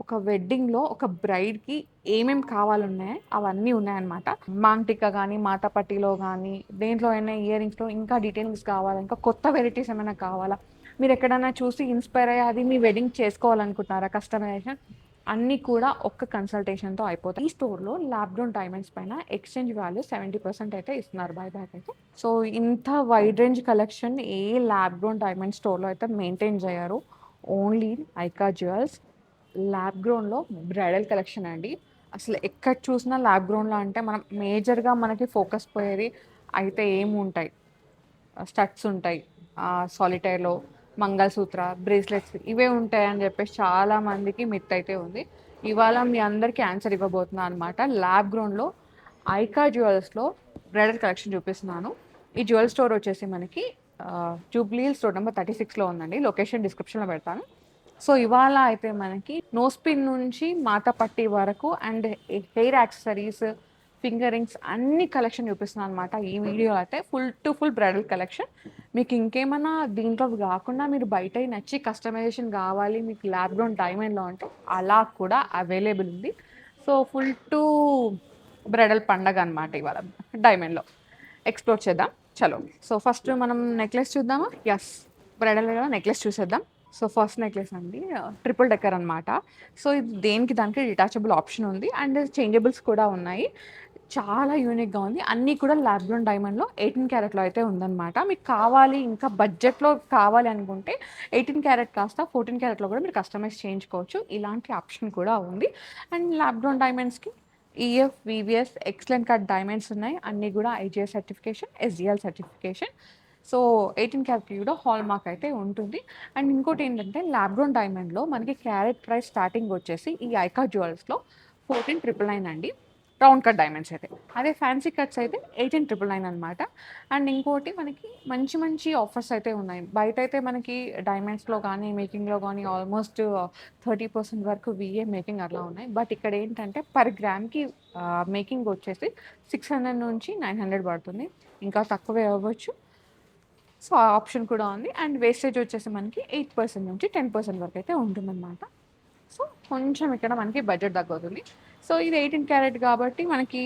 ఒక వెడ్డింగ్‌లో ఒక బ్రైడ్‌కి ఏమేం కావాలున్నాయో అవన్నీ ఉన్నాయన్నమాట. మాంగ్ టిక్కా గానీ, మాతా పట్టీలో గానీ, దేంట్లో అయినా ఇయర్ రింగ్స్‌లో ఇంకా డీటెయిలింగ్స్ కావాలా? ఇంకా కొత్త వెరైటీస్ ఏమైనా కావాలా? మీరెక్కడన్నా చూసి ఇన్‌స్పైర్ అయ్యి అది మీ వెడ్డింగ్ చేసుకోవాలనుకుంటున్నారా కస్టమైజేషన్? అన్నీ కూడా ఒక్క కన్సల్టేషన్‌తో అయిపోతాయి. ఈ స్టోర్‌లో ల్యాబ్ గ్రోన్ డైమండ్స్ పైన ఎక్స్‌చేంజ్ వాల్యూ 70% అయితే ఇస్తున్నారు బైబ్యాక్ అయితే. సో, ఇంత వైడ్ రేంజ్ కలెక్షన్ ఏ ల్యాబ్ గ్రోన్ డైమండ్ స్టోర్‌లో అయితే మెయింటైన్ జేయరు. ఓన్లీ ఐకా జ్యువెల్స్ ల్యాబ్ గ్రోన్‌లో బ్రైడల్ కలెక్షన్ అండి. అసలు ఎక్కడ చూసినా ల్యాబ్ గ్రోన్‌లో అంటే మనం మేజర్‌గా మనకి ఫోకస్ పోయేది అయితే ఏముంటాయి? స్టడ్స్ ఉంటాయి. సాలిటైర్‌లో మంగళసూత్ర, బ్రేస్లెట్స్ ఇవే ఉంటాయని జెప్పేసి చాలా మందికి మిత్ అయితే ఉంది. ఇవాళ మీ అందరికీ ఆన్సర్ ఇవ్వబోతున్నా అనమాట. ల్యాబ్ గ్రోన్‌లో ఐకా జ్యువెల్స్‌లో బ్రైడల్ కలెక్షన్ చూపిస్తున్నాను. ఈ జ్యువెల్ స్టోర్ వచ్చేసి మనకి జూబ్లీ హిల్స్ రోడ్ నంబర్ 36లో ఉందండి. లొకేషన్ డిస్క్రిప్షన్‌లో పెడతాను. సో, ఇవాళ అయితే మనకి నోస్ పిన్ నుంచి మాతా పట్టీ వరకు and hair accessories, finger rings అన్ని కలెక్షన్ చూపిస్తున్నాను అనమాట. ఈ వీడియో అయితే full to full bridal collection. మీకు ఇంకేమన్నా దీంట్లో గాకుండా మీరు బయటయి నచ్చి కస్టమైజేషన్ గావాలి, మీకు ల్యాబ్ గ్రౌండ్ డైమండ్‌లో అంటే అలా కూడా అవైలబుల్ ఉంది. సో, ఫుల్ టు బ్రైడల్ పండగనమాట ఇవాళ డైమండ్‌లో. ఎక్స్‌ప్లోర్ చేద్దాం. చలో. సో, ఫస్ట్ మనం నెక్లెస్ చూద్దామా? యెస్. బ్రైడల్ గదా! నెక్లెస్ చూసేద్దాం. సో, ఫస్ట్ నెక్లెస్ అండి ట్రిపుల్ డెక్కర్ అనమాట. సో, ఇది దేనికి దానికి డిటాచబుల్ ఆప్షన్ ఉంది. అండ్ చేంజబుల్స్ కూడా ఉన్నాయి. చాలా యూనిక్‌గా ఉంది. అన్నీ కూడా ల్యాబ్ గ్రోన్ డైమండ్‌లో 18 క్యారెట్‌లో అయితే ఉందనమాట. మీకు కావాలి ఇంకా బడ్జెట్‌లో కావాలి అనుకుంటే 18 క్యారెట్ కాస్త 14 క్యారెట్‌లో కూడా మీరు కస్టమైజ్ చేయించుకోవచ్చు. ఇలాంటి ఆప్షన్ కూడా ఉంది. అండ్ ల్యాబ్ గ్రోన్ డైమండ్స్‌కి EF, VVS, excellent cut diamonds ఉన్నాయి. అన్నీ కూడా IGS certification, SGL certification. So, 18 క్యారెట్‌కి కూడా హాల్ మార్క్ అయితే ఉంటుంది. అండ్ ఇంకోటేంటంటే ల్యాబ్ గ్రోన్ డైమండ్‌లో మనకి క్యారెట్ ప్రైస్ స్టార్టింగ్ వచ్చేసి ఈ ఐకా జ్యువెల్స్‌లో 14,999 అండి. రౌండ్ కట్ డైమండ్స్ అయితే. అదే ఫ్యాన్సీ కట్స్ అయితే 18,999 అనమాట. అండ్ ఇంకోటి మనకి మంచి మంచి ఆఫర్స్ అయితే ఉన్నాయి. బయటైతే మనకి డైమండ్స్‌లో గానీ, మేకింగ్‌లో గానీ ఆల్మోస్ట్ 30% వరకు వీఏ మేకింగ్ అట్లా ఉన్నాయి. బట్ ఇక్కడ ఏంటంటే పర్ గ్రామ్‌కి మేకింగ్ వచ్చేసి 600 నుంచి 900 పడుతుంది. ఇంకా తక్కువే అవ్వచ్చు. సో, ఆ ఆప్షన్ కూడా ఉంది. అండ్ వేస్టేజ్ వచ్చేసి మనకి 8% నుంచి 10% వరకైతే ఉంటుందనమాట. సో, కొంచెం ఇక్కడ మనకి బడ్జెట్ తగ్గుతుంది. సో, ఇది 18 క్యారెట్ కాబట్టి మనకి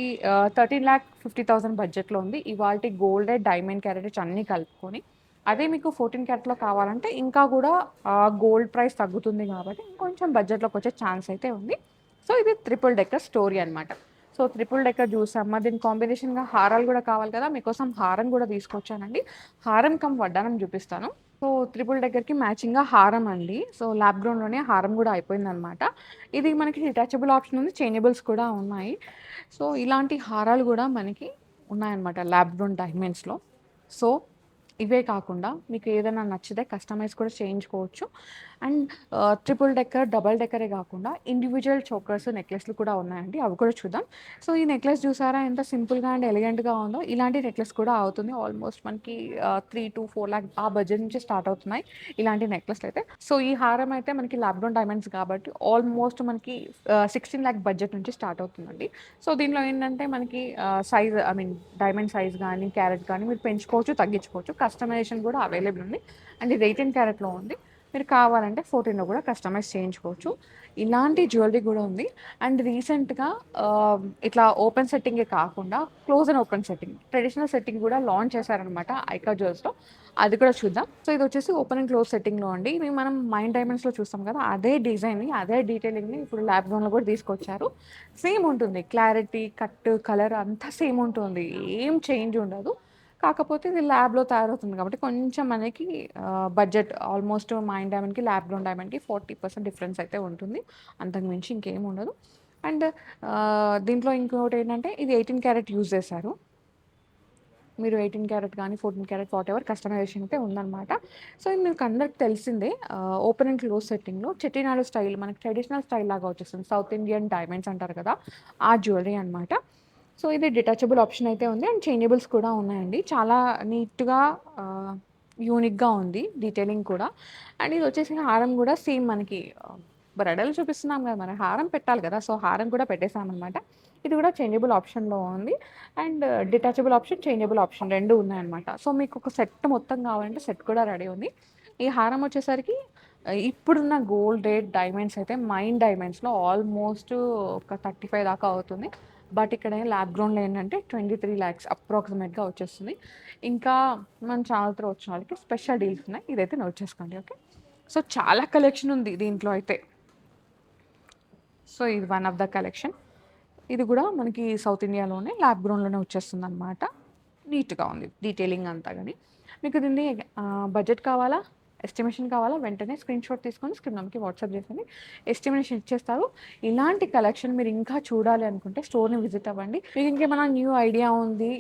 13,50,000 బడ్జెట్‌లో ఉంది. ఇవాల్టి గోల్డే, డైమండ్ క్యారెటేజ్ అన్నీ కలుపుకొని. అదే మీకు 14 క్యారెట్‌లో కావాలంటే ఇంకా గూడా గోల్డ్ ప్రైస్ తగ్గుతుంది కాబట్టి ఇంకొంచెం బడ్జెట్‌లోకొచ్చే ఛాన్స్ అయితే ఉంది. సో, ఇది ట్రిపుల్ డెక్కర్ స్టోరీ అనమాట. సో, ట్రిపుల్ డెక్కర్ చూసాం. మరి దీనికి కాంబినేషన్‌గా హారాలు గూడా కావాలి కదా! మీకోసం హారం గూడా తీసుకొచ్చానండి. హారం కమ్ వడ్డానం చూపిస్తాను. సో, ట్రిపుల్ డెక్కర్‌కి మ్యాచింగ్‌గా హారం అండి. సో, ల్యాబ్ గ్రౌండ్‌లోనే హారం గూడా అయిపోయిందనమాట. ఇది మనకి డిటాచబుల్ ఆప్షన్ ఉంది. చేంజబుల్స్ కూడా ఉన్నాయి. సో, ఇలాంటి హారాలు గూడా మనకి ఉన్నాయన్నమాట ల్యాబ్ గ్రౌండ్ డైమండ్స్‌లో. సో, ఇవే కాకుండా మీకు ఏదైనా నచ్చితే కస్టమైజ్ కూడా చేయించుకోవచ్చు. అండ్ ట్రిపుల్ డెక్కర్, డబుల్ డెక్కరే కాకుండా ఇండివిడ్యువల్ చోకర్స్, నెక్లెస్‌లు కూడా ఉన్నాయండి. అవి కూడా చూద్దాం. సో, ఈ నెక్లెస్ చూసారా ఎంత సింపుల్‌గా అండ్ ఎలిగెంట్‌గా ఉందో. ఇలాంటి నెక్లెస్ కూడా అవుతుంది. ఆల్మోస్ట్ మనకి 3-4 లాక్ ఆ బడ్జెట్ నుంచి స్టార్ట్ అవుతున్నాయి ఇలాంటి నెక్లెస్‌లయితే. సో, ఈ హారం అయితే మనకి ల్యాబ్ గ్రౌండ్ డైమండ్స్ కాబట్టి ఆల్మోస్ట్ మనకి 16 లాక్ బడ్జెట్ నుంచి స్టార్ట్ అవుతుందండి. సో, దీనిలో ఏంటంటే మనకి size I mean diamond size గానీ, క్యారెట్ గానీ మీరు పెంచుకోవచ్చు, తగ్గించుకోవచ్చు. కస్టమైజేషన్ కూడా అవైలబుల్ ఉంది. అండ్ ఇది 18 క్యారెట్‌లో ఉంది. మీరు కావాలంటే 14లో కూడా కస్టమైజ్ చేయించుకోవచ్చు. ఇలాంటి జ్యువెలరీ కూడా ఉంది. అండ్ రీసెంట్‌గా ఇట్లా ఓపెన్ సెట్టింగే కాకుండా close and open setting, traditional setting కూడా లాంచ్ చేశారనమాట ఐకా జ్యువెల్స్‌లో. అది కూడా చూద్దాం. సో, ఇదొచ్చేసి ఓపెన్ అండ్ క్లోజ్ సెట్టింగ్‌లో అండి. ఇవి మనం మైండ్ డైమండ్స్‌లో చూస్తాం కదా! అదే డిజైన్‌ని, అదే డీటెయిలింగ్‌ని ఇప్పుడు ల్యాబ్ గ్రౌండ్‌లో కూడా తీసుకొచ్చారు. సేమ్ ఉంటుంది. క్లారిటీ, కట్, కలర్ అంతా సేమ్ ఉంటుంది. ఏం చేంజ్ ఉండదు. కాకపోతే ఇది ల్యాబ్‌లో తయారవుతుంది కాబట్టి కొంచెం మనకి బడ్జెట్ ఆల్మోస్ట్ మైండ్ డైమండ్‌కి, ల్యాబ్ గ్రౌండ్ డైమండ్‌కి 40% డిఫరెన్స్ అయితే ఉంటుంది. అంతకు మించి ఇంకేమి ఉండదు. అండ్ దీంట్లో ఇంకోటేంటంటే ఇది 18 క్యారెట్ యూజ్ చేశారు. మీరు 18 క్యారెట్ గానీ, 14 క్యారెట్ వాటెవర్ కస్టమైజేషన్ అయితే ఉందనమాట. సో, ఇది మీకు అందరికి తెలిసిందే. ఓపెన్ అండ్ క్లోజ్ సెట్టింగ్‌లో చెట్టినాడు స్టైల్ మనకి ట్రెడిషనల్ స్టైల్ లాగా వచ్చేస్తుంది. సౌత్ ఇండియన్ డైమండ్స్ అంటారు కదా! ఆ జ్యువెలరీ అనమాట. సో, ఇది డిటాచబుల్ ఆప్షన్ అయితే ఉంది. అండ్ చేంజబుల్స్ కూడా ఉన్నాయండి. చాలా నీట్‌గా ఆహ్, యూనిక్‌గా ఉంది డీటెయిలింగ్ కూడా. అండ్ ఇదొచ్చేసి హారం కూడా సేమ్ మనకి బ్రైడల్ చూపిస్తున్నాం కదా! మరి హారం పెట్టాలి కదా! సో, హారం కూడా పెట్టేసామనమాట. ఇది కూడా చేంజబుల్ ఆప్షన్‌లో ఉంది. And detachable option, changeable option 2 ఉన్నాయన్నమాట. సో, మీకు ఒక సెట్ మొత్తం కావాలంటే సెట్ కూడా రెడీ ఉంది. ఈ హారం వచ్చేసరికి ఇప్పుడున్న గోల్డ్ రేట్ డైమండ్స్ అయితే మైండ్ డైమండ్స్‌లో ఆల్మోస్ట్ ఒక 35 దాకా అవుతుంది. బట్ ఇక్కడ ల్యాబ్ గ్రౌండ్‌లో ఏంటంటే 23,00,000 అప్రాక్సిమేట్‌గా వచ్చేస్తుంది. ఇంకా మన ఛానల్ త్రూ వచ్చిన వాళ్ళకి స్పెషల్ డీల్స్ ఉన్నాయి. ఇదైతే నోట్ చేసుకోండి. ఓకే. సో, చాలా కలెక్షన్ ఉంది దీంట్లో అయితే. సో, ఇది వన్ ఆఫ్ ద కలెక్షన్. ఇది గూడా మనకి సౌత్ ఇండియాలోనే ల్యాబ్ గ్రౌండ్‌లోనే వచ్చేస్తుందనమాట. నీట్‌గా ఉంది డీటెయిలింగ్ అంతా గాని. మీకు దీన్ని బడ్జెట్ కావాలా? ఎస్టిమేషన్ కావాలా? వెంటనే స్క్రీన్‌షాట్ తీసుకొని స్క్రీన్ నంబర్‌కి వాట్సాప్ చేసేయండి. ఎస్టిమేషన్ ఇచ్చేస్తారు. ఇలాంటి కలెక్షన్ మీరు ఇంకా చూడాలి అనుకుంటే స్టోర్‌ని విజిట్ అవ్వండి. మీకు ఇంకేమైనా న్యూ ఐడియా ఉంది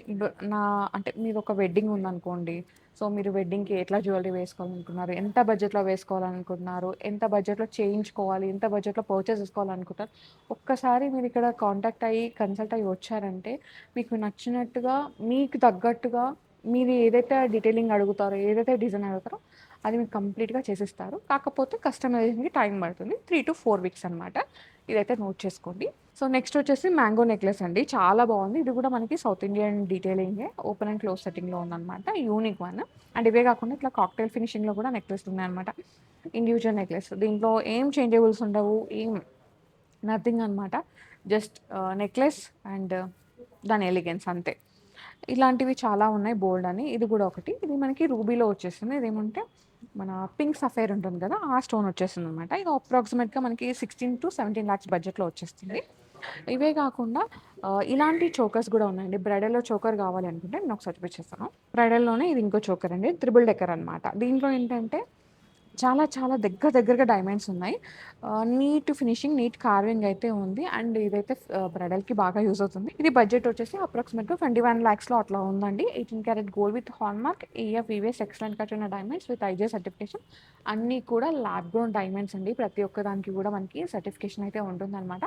నా అంటే మీదొక వెడ్డింగ్ ఉందనుకోండి. సో, మీరు వెడ్డింగ్‌కి ఎట్లా జ్యువెలరీ వేసుకోవాలనుకున్నారు? ఎంత బడ్జెట్‌లో వేసుకోవాలనుకుంటున్నారు? ఎంత బడ్జెట్‌లో చేయించుకోవాలి? ఎంత బడ్జెట్‌లో పర్చేస్ చేసుకోవాలనుకుంటారు? ఒక్కసారి మీరిక్కడ కాంటాక్ట్ అయ్యి, కన్సల్ట్ అయ్యి వచ్చారంటే, మీకు నచ్చినట్టుగా, మీకు తగ్గట్టుగా మీరు ఏదైతే డీటెయిలింగ్ అడుగుతారో, ఏదైతే డిజైన్ అడుగుతారో, అది మీకు కంప్లీట్‌గా చేసిస్తారు. కాకపోతే కస్టమైజేషన్‌కి టైం పడుతుంది. 3-4 వీక్స్ అనమాట. ఇదైతే నోట్ చేసుకోండి. సో, నెక్స్ట్ వచ్చేసి మ్యాంగో నెక్లెస్ అండి. చాలా బాగుంది. ఇది కూడా మనకి సౌత్ ఇండియన్ డీటెయిలింగే. ఓపెన్ అండ్ క్లోజ్ సెట్టింగ్‌లో ఉందనమాట. Unique one. అండ్ ఇవే కాకుండా ఇట్లా కాక్టైల్ ఫినిషింగ్‌లో కూడా నెక్లెస్‌లు ఉన్నాయన్నమాట. Individual necklace. దీంట్లో ఏం చేంజబుల్స్ ఉండవు. నథింగ్ అనమాట. జస్ట్ నెక్లెస్ అండ్ దాని ఎలిగెన్స్ అంతే. ఇలాంటివి చాలా ఉన్నాయి బోల్డ్ అని. ఇది కూడా ఒకటి. ఇది మనకి రూబీలో వచ్చేస్తుంది. ఇదేమంటే మన పింక్ సఫైర్ ఉంటుంది కదా! ఆ స్టోన్ వచ్చేస్తుందనమాట. ఇది అప్రాక్సిమేట్‌గా మనకి 16-17 లాక్స్ బడ్జెట్‌లో వచ్చేస్తుంది. ఇవే కాకుండా ఇలాంటి చోకర్స్ కూడా ఉన్నాయండి. బ్రైడల్‌లో చోకర్ కావాలి అనుకుంటే నేను ఒకసారి చూపించేస్తాను. బ్రైడల్‌లోనే ఇది ఇంకో చోకర్ అండి. త్రిబుల్ డెకర్ అనమాట. దీంట్లో ఏంటంటే చాలా చాలా దగ్గరగా డైమండ్స్ ఉన్నాయి. నీట్ ఫినిషింగ్, నీట్ కార్వింగ్ అయితే ఉంది. అండ్ ఇదైతే బ్రైడల్‌కి బాగా యూజ్ అవుతుంది. ఇది బడ్జెట్ వచ్చేసి అప్రాక్సిమేట్‌గా 21,00,000లో అట్లా ఉందండి. 18 carat gold with hallmark, AF, EVS excellent cut ఉన్న డైమండ్స్ విత్ ఐజీఐ సర్టిఫికేషన్. అన్నీ కూడా ల్యాబ్ గ్రౌండ్ డైమండ్స్ అండి. ప్రతి ఒక్క దానికి కూడా మనకి సర్టిఫికేషన్ అయితే ఉంటుందన్నమాట.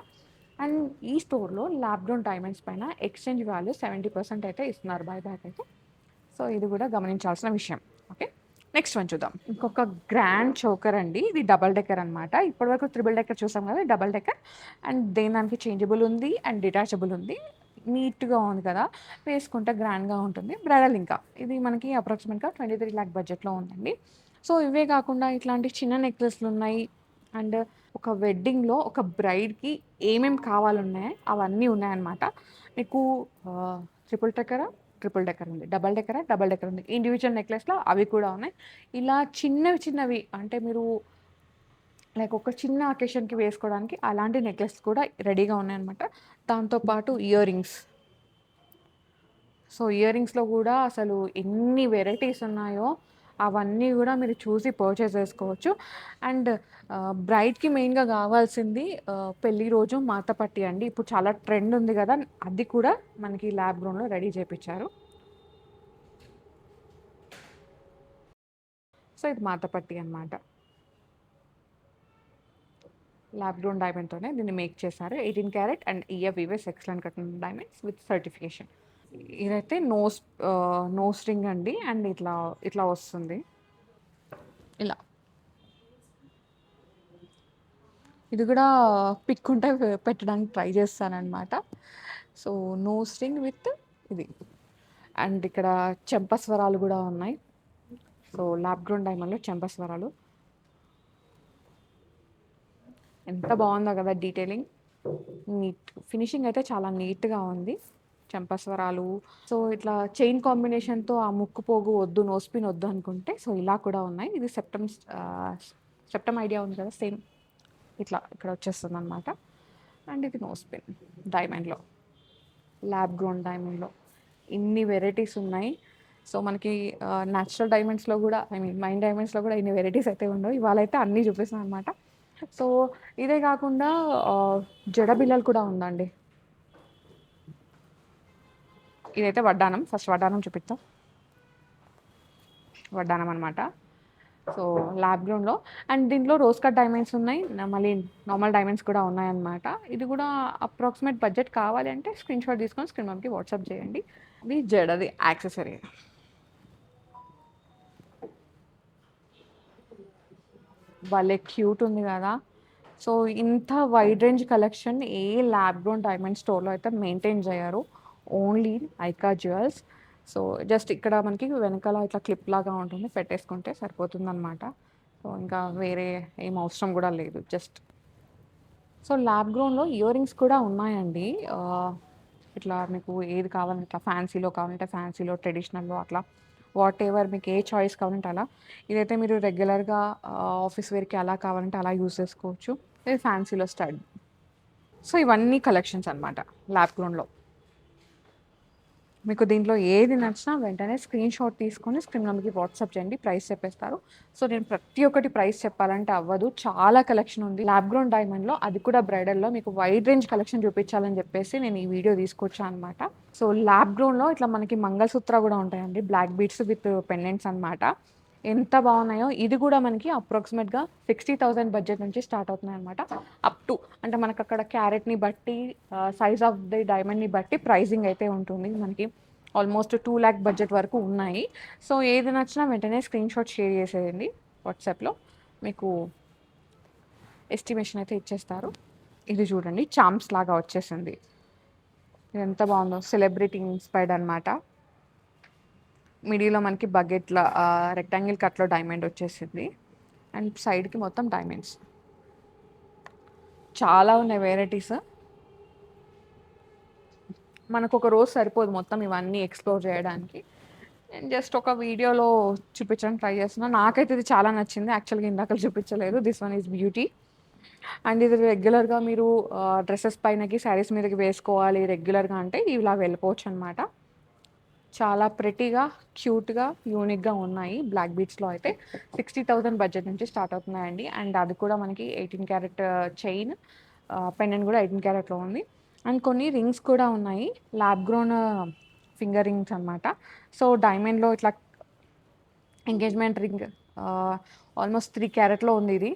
అండ్ ఈ స్టోర్‌లో ల్యాబ్ గ్రౌండ్ డైమండ్స్ పైన ఎక్స్చేంజ్ వాల్యూ 70% అయితే ఇస్తున్నారు బైబ్యాక్ అయితే. సో, ఇది కూడా గమనించాల్సిన విషయం. ఓకే. నెక్స్ట్ వన్ చూద్దాం. ఇంకొక గ్రాండ్ చోకర్ అండి. ఇది డబుల్ డెక్కర్ అనమాట. ఇప్పటివరకు త్రిబుల్ డెక్కర్ చూసాం కదా! Double decker. అండ్ దానికి చేంజబుల్ ఉంది అండ్ డిటాచబుల్ ఉంది. నీట్‌గా ఉంది కదా! వేసుకుంటే గ్రాండ్‌గా ఉంటుంది. బ్రైడల్ ఇంకా. ఇది మనకి అప్రాక్సిమేట్‌గా 23,00,000 బడ్జెట్‌లో ఉందండి. సో, ఇవే కాకుండా ఇట్లాంటి చిన్న నెక్లెస్‌లు ఉన్నాయి. అండ్ ఒక వెడ్డింగ్‌లో ఒక బ్రైడ్‌కి ఏమేం కావాలున్నాయో అవన్నీ ఉన్నాయన్నమాట. మీకు ట్రిపుల్ డెక్కరా? ట్రిపుల్ డెక్కర్ ఉంది. డబుల్ డెక్కరా? డబుల్ డెక్కర్ ఉంది. ఇండివిడ్యువల్ నెక్లెస్‌లో అవి కూడా ఉన్నాయి. ఇలా చిన్నవి అంటే మీరు లైక్ ఒక చిన్న అకేషన్‌కి వేసుకోవడానికి అలాంటి నెక్లెస్ కూడా రెడీగా ఉన్నాయన్నమాట. దాంతో పాటు ఇయర్ రింగ్స్. సో, ఇయర్ రింగ్స్‌లో గూడా అసలు ఎన్ని వెరైటీస్ ఉన్నాయో అవన్నీ గూడా మీరు చూసి పర్చేస్ చేసుకోవచ్చు. అండ్ బ్రైడ్‌కి మెయిన్‌గా గావాల్సింది పెళ్లి రోజు మాతపట్టి అండి. ఇప్పుడు చాలా ట్రెండ్ ఉంది గదా! అది కూడా మనకి ల్యాబ్ గ్రౌండ్‌లో రెడీ చేపిచ్చారు. సో, ఇది మాతపట్టి అనమాట. ల్యాబ్ గ్రౌండ్ డైమండ్‌తోనే దీన్ని మేక్ చేశారు. 18 carrot and EF excellent cut diamonds with certification. ఇదైతే నోస్ రింగ్ అండి. అండ్ ఇట్లా వస్తుంది. ఇలా. ఇది గూడా పిక్ ఉంటే పెట్టడానికి ట్రై చేస్తాననమాట. సో, నోస్ రింగ్ విత్ ఇది. అండ్ ఇక్కడ చెంపస్వరాలు గూడా ఉన్నాయి. సో, ల్యాబ్ గ్రౌండ్ డైమండ్‌లో చెంపస్వరాలు. ఎంత బావుందో గదా! డీటెయిలింగ్. ఫినిషింగ్ అయితే చాలా నీట్‌గా ఉంది. చెంపస్వరాలు. సో, ఇట్లా చైన్ కాంబినేషన్‌తో ఆ ముక్కు పోగు వద్దు, నోస్ పిన్ వద్దు అనుకుంటే సో, ఇలా కూడా ఉన్నాయి. ఇది సెప్టమ్ ఐడియా ఉంది కదా! సేమ్ ఇట్లా ఇక్కడ వచ్చేస్తుందనమాట. అండ్ ఇది నోస్ పిన్ డైమండ్‌లో. ల్యాబ్ గ్రౌండ్ డైమండ్‌లో. ఇన్ని వెరైటీస్ ఉన్నాయి. సో, మనకి నేచురల్ డైమండ్స్‌లో గూడా మైన్ డైమండ్స్‌లో గూడా ఇన్ని వెరైటీస్ అయితే ఉండవు. ఇవాళైతే అన్నీ చూపిస్తున్నాను అనమాట. సో, ఇదే కాకుండా జడ బిళ్ళలు కూడా ఉందండి. ఇదైతే వడ్డానం. ఫస్ట్ వడ్డానం చూపిత్తా. వడ్డానం అనమాట. సో, ల్యాబ్ గ్రౌండ్‌లో అండ్ దీంట్లో రోజ్ కట్ డైమండ్స్ ఉన్నాయి. మళ్ళీ నార్మల్ డైమండ్స్ కూడా ఉన్నాయన్నమాట. ఇది కూడా అప్రాక్సిమేట్ బడ్జెట్ కావాలి అంటే స్క్రీన్‌షాట్ తీసుకొని స్క్రీన్ మనకి వాట్సాప్ చేయండి. ఇది జడది యాక్సెసరీ. భలే క్యూట్ ఉంది గదా! సో, ఇంత వైడ్ రేంజ్ కలెక్షన్ ఏ ల్యాబ్ గ్రౌండ్ డైమండ్ స్టోర్‌లో అయితే మెయింటైన్ జేయరు. Only Aika jewels. So, just ఇక్కడ మనకి వెనకాల ఇట్లా క్లిప్ లాగా ఉంటుంది. పెట్టేసుకుంటే సరిపోతుందనమాట. సో ఇంకా వేరే ఏం అవసరం కూడా లేదు. జస్ట్ సో ల్యాబ్ గ్రౌండ్‌లో ఇయర్ రింగ్స్ కూడా ఉన్నాయండి. ఇట్లా మీకు ఏది కావాలంటే ఇట్లా ఫ్యాన్సీలో కావాలంటే ఫ్యాన్సీలో, ట్రెడిషనల్‌లో అట్లా వాటెవర్ మీకు ఏ చాయిస్ కావాలంటే అలా. ఇదైతే మీరు రెగ్యులర్‌గా ఆఫీస్ వేర్‌కి అలా కావాలంటే అలా యూజ్ చేసుకోవచ్చు. ఇది ఫ్యాన్సీలో స్టడ్. సో ఇవన్నీ కలెక్షన్స్ అనమాట ల్యాబ్ గ్రౌండ్‌లో. మీకు దీంట్లో ఏది నచ్చినా వెంటనే స్క్రీన్‌షాట్ తీసుకొని స్క్రీన్ నంబర్‌కి వాట్సాప్ చేయండి. ప్రైస్ చెప్పేస్తారు. సో నేను ప్రతి ఒక్కటి ప్రైస్ చెప్పాలంటే అవ్వదు. చాలా కలెక్షన్ ఉంది. ల్యాబ్ గ్రౌండ్ డైమండ్‌లో అది కూడా బ్రైడల్‌లో మీకు వైడ్ రేంజ్ కలెక్షన్ చూపించాలని చెప్పేసి నేను ఈ వీడియో తీసుకొచ్చా అనమాట. సో ల్యాబ్ గ్రౌండ్‌లో ఇట్లా మనకి మంగళసూత్ర కూడా ఉంటాయండి. బ్లాక్ బీడ్స్ విత్ పెండెంట్స్ అనమాట. ఎంత బాగున్నాయో. ఇది కూడా మనకి అప్రాక్సిమేట్‌గా 60,000 బడ్జెట్ నుంచి స్టార్ట్ అవుతున్నాయన్నమాట. అప్ టు అంటే మనకక్కడ క్యారెట్‌ని బట్టి సైజ్ ఆఫ్ ది డైమండ్‌ని బట్టి ప్రైజింగ్ అయితే ఉంటుంది. మనకి ఆల్మోస్ట్ 2,00,000 బడ్జెట్ వరకు ఉన్నాయి. సో ఏది నచ్చినా వెంటనే స్క్రీన్‌షాట్ షేర్ చేసేయండి వాట్సాప్‌లో. మీకు ఎస్టిమేషన్ అయితే ఇచ్చేస్తారు. ఇది చూడండి చామ్స్ లాగా వచ్చేసింది. ఇది ఎంత బాగుందో సెలబ్రిటీ ఇన్స్పైర్డ్ అనమాట. మిడిల్లో మనకి బకెట్‌ల రెక్టాంగిల్ కట్‌లో డైమండ్ వచ్చేసింది. అండ్ సైడ్‌కి మొత్తం డైమండ్స్. చాలా ఉన్నాయి వెరైటీస్. మనకొక రోజు సరిపోదు మొత్తం ఇవన్నీ ఎక్స్‌ప్లోర్ చేయడానికి. నేను జస్ట్ ఒక వీడియోలో చూపించడానికి ట్రై చేస్తున్నా. నాకైతే ఇది చాలా నచ్చింది. యాక్చువల్‌గా ఇందాకల చూపించలేదు. This one is beauty. And ఇది రెగ్యులర్‌గా మీరు డ్రెసెస్ పైనకి, శారీస్ మీదకి వేసుకోవాలి రెగ్యులర్‌గా అంటే ఇలా వెళ్ళిపోవచ్చనమాట. చాలా ప్రెటీగా, క్యూట్‌గా, యూనిక్‌గా ఉన్నాయి. బ్లాక్ బీడ్స్‌లో అయితే 60,000 బడ్జెట్ నుంచి స్టార్ట్ అవుతున్నాయండి. అండ్ అది కూడా మనకి 18 క్యారెట్ చైన్, పెండెంట్ కూడా 18 క్యారెట్‌లో ఉంది. అండ్ కొన్ని రింగ్స్ కూడా ఉన్నాయి. ల్యాబ్ గ్రోన్ ఫింగర్ రింగ్స్ అనమాట. సో డైమండ్‌లో ఇట్లా ఎంగేజ్మెంట్ రింగ్ ఆల్మోస్ట్ 3 క్యారెట్‌లో ఉంది ఇది.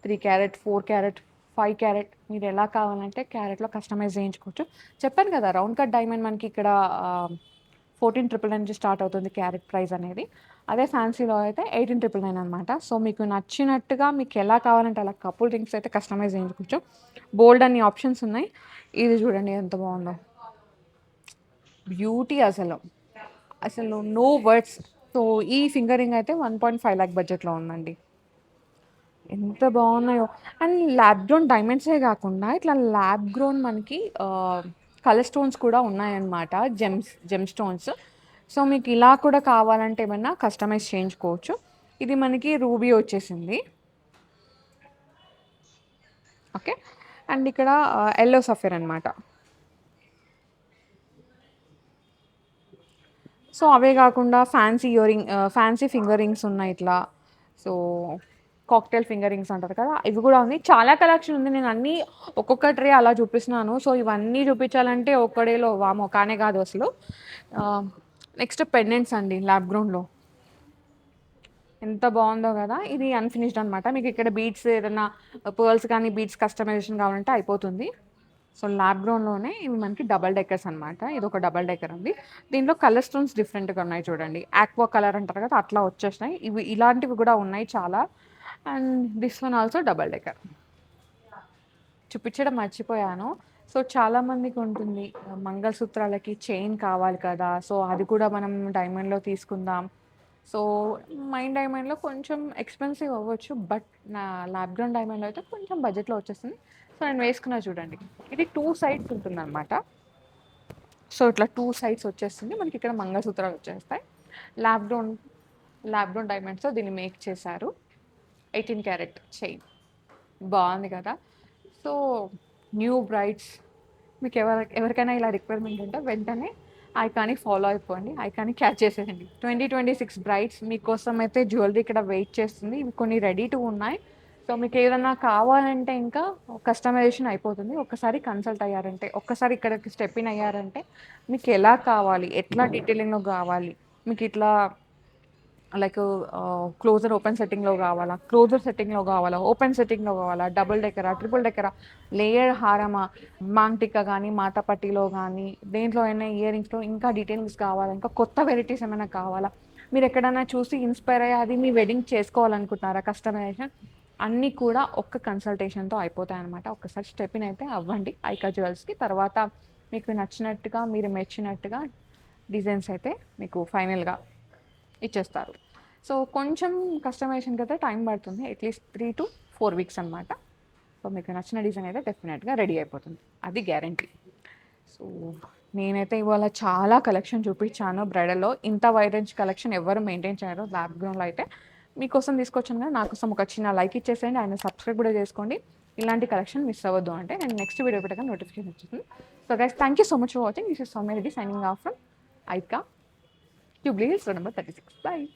3 క్యారెట్, 4 క్యారెట్, 5 క్యారెట్ మీరు ఎలా కావాలంటే క్యారెట్‌లో కస్టమైజ్ చేయించుకోవచ్చు. చెప్పాను కదా! రౌండ్ కట్ డైమండ్ మనకి ఇక్కడ 14,999 నుంచి స్టార్ట్ అవుతుంది క్యారెట్ ప్రైస్ అనేది. అదే ఫ్యాన్సీలో అయితే 18,999 అనమాట. సో మీకు నచ్చినట్టుగా మీకు ఎలా కావాలంటే అలా కపుల్ రింగ్స్ అయితే కస్టమైజ్ చేయించుకోవచ్చు. బోల్డ్ అన్ని ఆప్షన్స్ ఉన్నాయి. ఇది చూడండి ఎంత బాగుందో. బ్యూటీ అసలు. అసలు నో వర్డ్స్. సో ఈ ఫింగర్ రింగ్ అయితే 1.5 లాక్ బడ్జెట్‌లో ఉందండి. ఎంత బాగున్నాయో. అండ్ ల్యాబ్ గ్రోన్ డైమండ్సే కాకుండా ఇట్లా ల్యాబ్ గ్రోన్ మనకి కలర్ స్టోన్స్ కూడా ఉన్నాయన్నమాట. Gem stones. సో మీకు ఇలా కూడా కావాలంటే ఏమన్నా కస్టమైజ్ చేయించుకోవచ్చు. ఇది మనకి రూబీ వచ్చేసింది. ఓకే. అండ్ ఇక్కడ యెల్లో సఫైర్ అనమాట. సో అవే కాకుండా ఫ్యాన్సీ ఫింగర్ రింగ్స్ ఉన్నాయి ఇట్లా. సో కాక్టైల్ ఫింగర్ రింగ్స్ అంటారు కదా! ఇవి కూడా ఉన్నాయి. చాలా కలెక్షన్ ఉంది. నేను అన్నీ ఒక్కొక్క ట్రే అలా చూపిస్తున్నాను. సో ఇవన్నీ చూపించాలంటే ఒక్క డేలో వామ్మో! కానే కాదు అసలు. నెక్స్ట్ పెండెంట్స్ అండి ల్యాబ్ గ్రౌండ్‌లో. ఎంత బాగుందో కదా! ఇది అన్‌ఫినిష్డ్ అనమాట. మీకు ఇక్కడ బీడ్స్ ఏదన్నా పర్ల్స్ కానీ, బీడ్స్ కస్టమైజేషన్ కావాలంటే అయిపోతుంది. సో ల్యాబ్ గ్రౌండ్‌లోనే ఇవి మనకి డబుల్ డెక్కర్స్ అనమాట. ఇదొక డబుల్ డెక్కర్ ఉంది. దీంట్లో కలర్ స్టోన్స్ డిఫరెంట్‌గా ఉన్నాయి చూడండి. ఆక్వా కలర్ అంటారు కదా! అట్లా వచ్చేసినాయి. ఇవి ఇలాంటివి కూడా ఉన్నాయి చాలా. And this one also double decker. చూపించడం మర్చిపోయాను. సో చాలామందికి ఉంటుంది మంగళసూత్రాలకి చైన్ కావాలి కదా! సో అది కూడా మనం డైమండ్‌లో తీసుకుందాం. సో మైన్ డైమండ్‌లో కొంచెం ఎక్స్‌పెన్సివ్ అవ్వచ్చు. బట్ నా ల్యాబ్ గ్రౌండ్ డైమండ్‌లో అయితే కొంచెం బడ్జెట్‌లో వచ్చేస్తుంది. సో నేను వేసుకున్నా చూడండి. ఇది 2 సైడ్స్ ఉంటుందన్నమాట. సో ఇట్లా 2 సైడ్స్ వచ్చేస్తుంది. మనకి ఇక్కడ మంగళసూత్రాలు వచ్చేస్తాయి. ల్యాబ్ గ్రౌండ్ ల్యాబ్ గ్రౌండ్ డైమండ్స్‌తో దీన్ని మేక్ చేశారు. 18 క్యారెట్ చైన్. బాగుంది కదా! సో న్యూ బ్రైడ్స్ మీకు ఎవరికైనా ఇలా రిక్వైర్మెంట్ ఉంటే వెంటనే ఐకాన్ని ఫాలో అయిపోండి. ఐకాన్ని క్యాచ్ చేసేయండి. 2026 బ్రైడ్స్ మీకోసం అయితే జ్యువెలరీ ఇక్కడ వెయిట్ చేస్తుంది. ఇవి కొన్ని రెడీ టు ఉన్నాయి. సో మీకు ఏదైనా కావాలంటే ఇంకా కస్టమైజేషన్ అయిపోతుంది. ఒక్కసారి కన్సల్ట్ అయ్యారంటే, ఒక్కసారి ఇక్కడికి స్టెప్ ఇన్ అయ్యారంటే మీకు ఎలా కావాలి, ఎట్లా డీటెయిలింగ్‌లో కావాలి, మీకు ఇట్లా లైక్ క్లోజర్ ఓపెన్ సెట్టింగ్‌లో కావాలా? క్లోజర్ సెట్టింగ్‌లో కావాలా? ఓపెన్ సెట్టింగ్‌లో కావాలా? డబుల్ డెకరా? ట్రిపుల్ డెకరా? లేయర్ హారమా? మాంగ్ టిక్కా గానీ, మాతా పట్టీలో గానీ, దేంట్లో అయినా ఇయర్ రింగ్స్‌లో ఇంకా డీటెయిల్స్ కావాలా? ఇంకా కొత్త వెరైటీస్ ఏమైనా కావాలా? మీరు ఎక్కడైనా చూసి ఇన్స్పైర్ అయ్యి అది మీ వెడ్డింగ్ చేసుకోవాలనుకుంటున్నారా కస్టమైజేషన్? అన్నీ కూడా ఒక్క కన్సల్టేషన్‌తో అయిపోతాయన్నమాట. ఒక్కసారి స్టెప్ ఇన్ అయితే అవ్వండి ఐకా జ్యువెల్స్‌కి. తర్వాత మీకు నచ్చినట్టుగా, మీరు మెచ్చినట్టుగా డిజైన్స్ అయితే మీకు ఫైనల్‌గా ఇచ్చేస్తారు. సో కొంచెం కస్టమైజేషన్కి అయితే టైం పడుతుంది, అట్లీస్ట్ 3 to 4 వీక్స్ అనమాట. సో మీకు నచ్చిన డిజైన్ అయితే డెఫినెట్గా రెడీ అయిపోతుంది, అది గ్యారంటీ. సో నేనైతే ఇవాళ చాలా కలెక్షన్ చూపించాను బ్రైడల్లో. ఇంత వైడ్ రేంజ్ కలెక్షన్ ఎవరు మెయింటైన్ చేయరు బ్యాక్గ్రౌండ్లో అయితే. మీకోసం తీసుకొచ్చాను కదా, నా కోసం ఒక చిన్న లైక్ ఇచ్చేసేయండి, ఆయన సబ్స్క్రైబ్ కూడా చేసుకోండి. ఇలాంటి కలెక్షన్ మిస్ అవ్వద్దు అంటే నేను నెక్స్ట్ వీడియో పెట్టగా నోటిఫికేషన్ వచ్చింది. So guys, thank you so much for watching. This is Soumya Reddy signing off from Aika, Jubilee Hills, Road number 36. Bye.